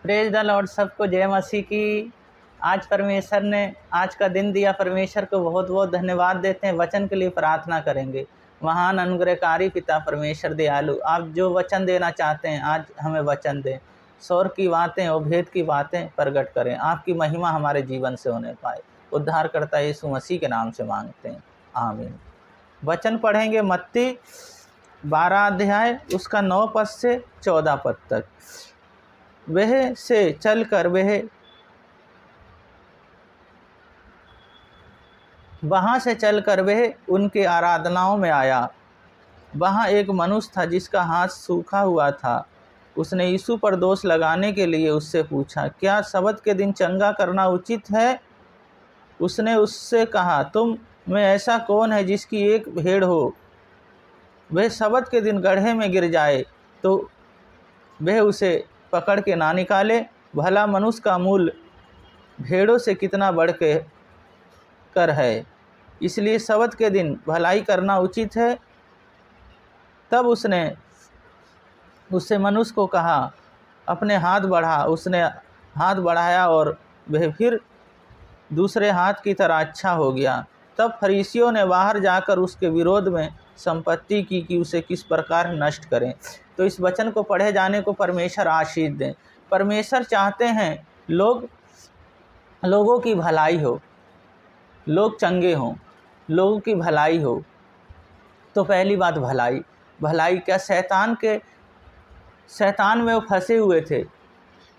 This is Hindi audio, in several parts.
प्रेज द लॉर्ड, सबको जय मसीह की। आज परमेश्वर ने आज का दिन दिया, परमेश्वर को बहुत बहुत धन्यवाद देते हैं। वचन के लिए प्रार्थना करेंगे। महान अनुग्रहकारी पिता परमेश्वर दयालु, आप जो वचन देना चाहते हैं आज हमें वचन दें। स्वर की बातें और भेद की बातें प्रकट करें, आपकी महिमा हमारे जीवन से होने पाए। उद्धारकर्ता यीशु मसीह के नाम से मांगते हैं, आमीन। वचन पढ़ेंगे मत्ती 12 अध्याय उसका 9 पद से 14 पद तक। वह से चलकर वहाँ से चलकर वह उनके आराधनाओं में आया। वहाँ एक मनुष्य था जिसका हाथ सूखा हुआ था। उसने यीशु पर दोष लगाने के लिए उससे पूछा, क्या सबत के दिन चंगा करना उचित है? उसने उससे कहा, तुम में ऐसा कौन है जिसकी एक भेड़ हो, वह सबत के दिन गड्ढे में गिर जाए तो वह उसे पकड़ के ना निकाले? भला मनुष्य का मूल भेड़ों से कितना बढ़ के कर है, इसलिए सबत के दिन भलाई करना उचित है। तब उसने उससे मनुष्य को कहा, अपने हाथ बढ़ा। उसने हाथ बढ़ाया और वह फिर दूसरे हाथ की तरह अच्छा हो गया। तब फरीसियों ने बाहर जाकर उसके विरोध में संपत्ति की कि उसे किस प्रकार नष्ट करें। तो इस वचन को पढ़े जाने को परमेश्वर आशीष दें। परमेश्वर चाहते हैं लोगों की भलाई हो, लोग चंगे हों, लोगों की भलाई हो। तो पहली बात भलाई क्या? शैतान में वो फंसे हुए थे।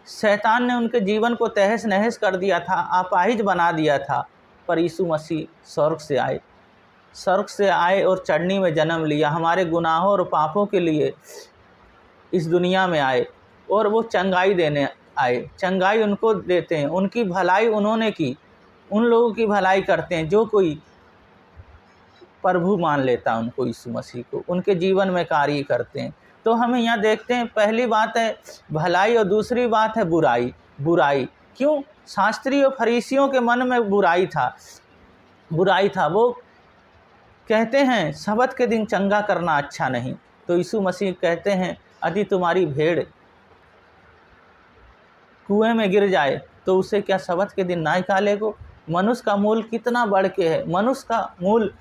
शैतान ने उनके जीवन को तहस नहस कर दिया था, अपाहिज बना दिया था। पर यीशु मसीह स्वर्ग से आए और चढ़नी में जन्म लिया, हमारे गुनाहों और पापों के लिए इस दुनिया में आए और वो चंगाई देने आए। चंगाई उनको देते हैं, उनकी भलाई उन्होंने की। उन लोगों की भलाई करते हैं जो कोई प्रभु मान लेता उनको, यीशु मसीह को, उनके जीवन में कार्य करते हैं। तो हम यहाँ देखते हैं, पहली बात है भलाई और दूसरी बात है बुराई। क्यों? शास्त्री और फरीसियों के मन में बुराई था। वो कहते हैं सबत के दिन चंगा करना अच्छा नहीं। तो यीशु मसीह कहते हैं, यदि तुम्हारी भेड़ कुएं में गिर जाए तो उसे क्या सबत के दिन ना निकालेगो? मनुष्य का मूल कितना बढ़ के है, मनुष्य का मूल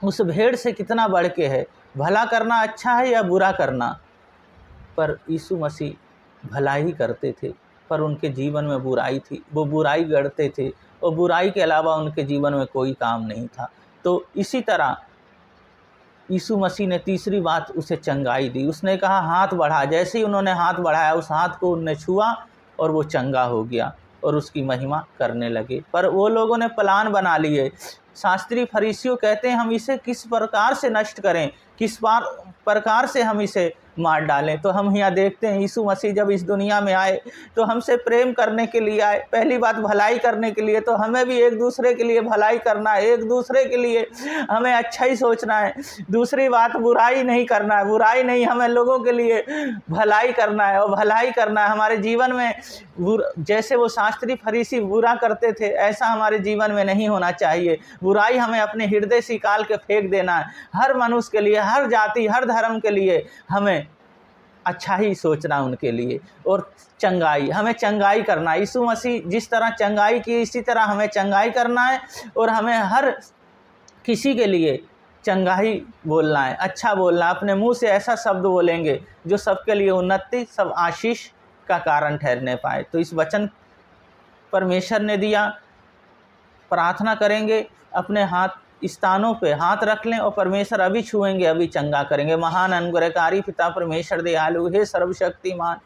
उस भेड़ से कितना बढ़ के है। भला करना अच्छा है या बुरा करना? पर यीशु मसीह भलाई ही करते थे, पर उनके जीवन में बुराई थी। वो बुराई गढ़ते थे और बुराई के अलावा उनके जीवन में कोई काम नहीं था। तो इसी तरह यीशु मसीह ने तीसरी बात उसे चंगाई दी। उसने कहा हाथ बढ़ा। जैसे ही उन्होंने हाथ बढ़ाया, उस हाथ को उन्होंने छुआ और वो चंगा हो गया और उसकी महिमा करने लगे। पर वो लोगों ने प्लान बना लिए। शास्त्री फरीसियों कहते हैं, हम इसे किस प्रकार से नष्ट करें, किस प्रकार से हम इसे मार डालें। तो हम यहाँ देखते हैं यीशु मसीह जब इस दुनिया में आए तो हमसे प्रेम करने के लिए आए। पहली बात भलाई करने के लिए। तो हमें भी एक दूसरे के लिए भलाई करना है, एक दूसरे के लिए हमें अच्छा ही सोचना है। दूसरी बात बुराई नहीं करना है, बुराई नहीं, हमें लोगों के लिए भलाई करना है। और भलाई करना है हमारे जीवन में। जैसे वो शास्त्री फरीसी बुरा करते थे, ऐसा हमारे जीवन में नहीं होना चाहिए। बुराई हमें अपने हृदय से निकाल के फेंक देना है। हर मनुष्य के लिए, हर जाति, हर धर्म के लिए हमें अच्छा ही सोचना उनके लिए। और हमें चंगाई करना है। यीशु मसीह जिस तरह चंगाई की, इसी तरह हमें चंगाई करना है। और हमें हर किसी के लिए चंगाई बोलना है, अच्छा बोलना है। अपने मुंह से ऐसा शब्द बोलेंगे जो सबके लिए उन्नति, सब आशीष का कारण ठहरने पाए। तो इस वचन परमेश्वर ने दिया। प्रार्थना करेंगे, अपने हाथ स्थानों पे हाथ रख लें और परमेश्वर अभी छुएंगे, अभी चंगा करेंगे। महान अनुग्रहकारी पिता परमेश्वर दयालु, हे सर्वशक्तिमान,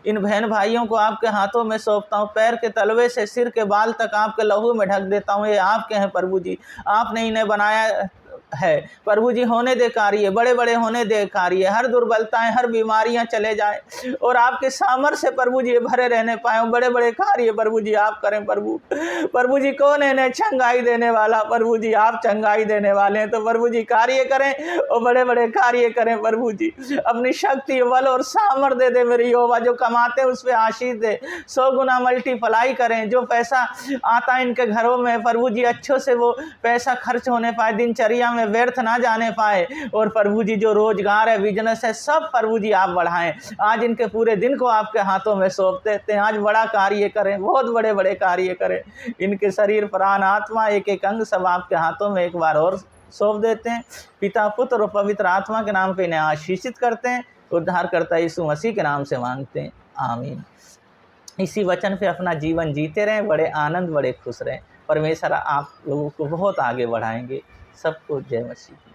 इन बहन भाइयों को आपके हाथों में सौंपता हूँ। पैर के तलवे से सिर के बाल तक आपके लहू में ढक देता हूँ। ये आपके हैं प्रभु जी, आपने इन्हें बनाया है प्रभु जी। होने दे कार्य, बड़े बड़े होने दे कार्य, हर दुर्बलताएं, हर बीमारियां चले जाएं और आपके सामर्थ्य से प्रभु जी भरे रहने पाए। बड़े बड़े कार्य प्रभु जी आप करें। प्रभु जी कौन है इन्हें चंगाई देने वाला? प्रभु जी आप चंगाई देने वाले हैं। तो प्रभु जी कार्य करें और बड़े बड़े कार्य करें। प्रभु जी अपनी शक्ति, बल और सामर्थ्य दे दे मेरी यहोवा। जो कमाते हैं उस पर आशीष दे, 100 गुना मल्टीप्लाई करें। जो पैसा आता है इनके घरों में प्रभु जी, अच्छे से वो पैसा खर्च होने पाए, दिनचर्या में में व्यर्थ ना जाने पाए। और प्रभु जी जो रोजगार है, बिजनेस है, सब प्रभु जी आप बढ़ाएं। आज इनके पूरे दिन को आपके हाथों में सौंप देते हैं। आज बड़ा कार्य करें, बहुत बड़े बड़े कार्य करें। इनके शरीर प्राण आत्मा एक एक अंग सब आपके हाथों में एक बार और सौंप देते हैं। पिता पुत्र और पवित्र आत्मा के नाम पे इन्हें आशीषित करते हैं। उद्धारकर्ता यीशु मसीह के नाम से मांगते हैं, आमीन। इसी वचन पे अपना जीवन जीते रहें, बड़े आनंद, बड़े खुश रहें। परमेश्वर आप लोगों को बहुत आगे बढ़ाएंगे। सबको जय मसीह।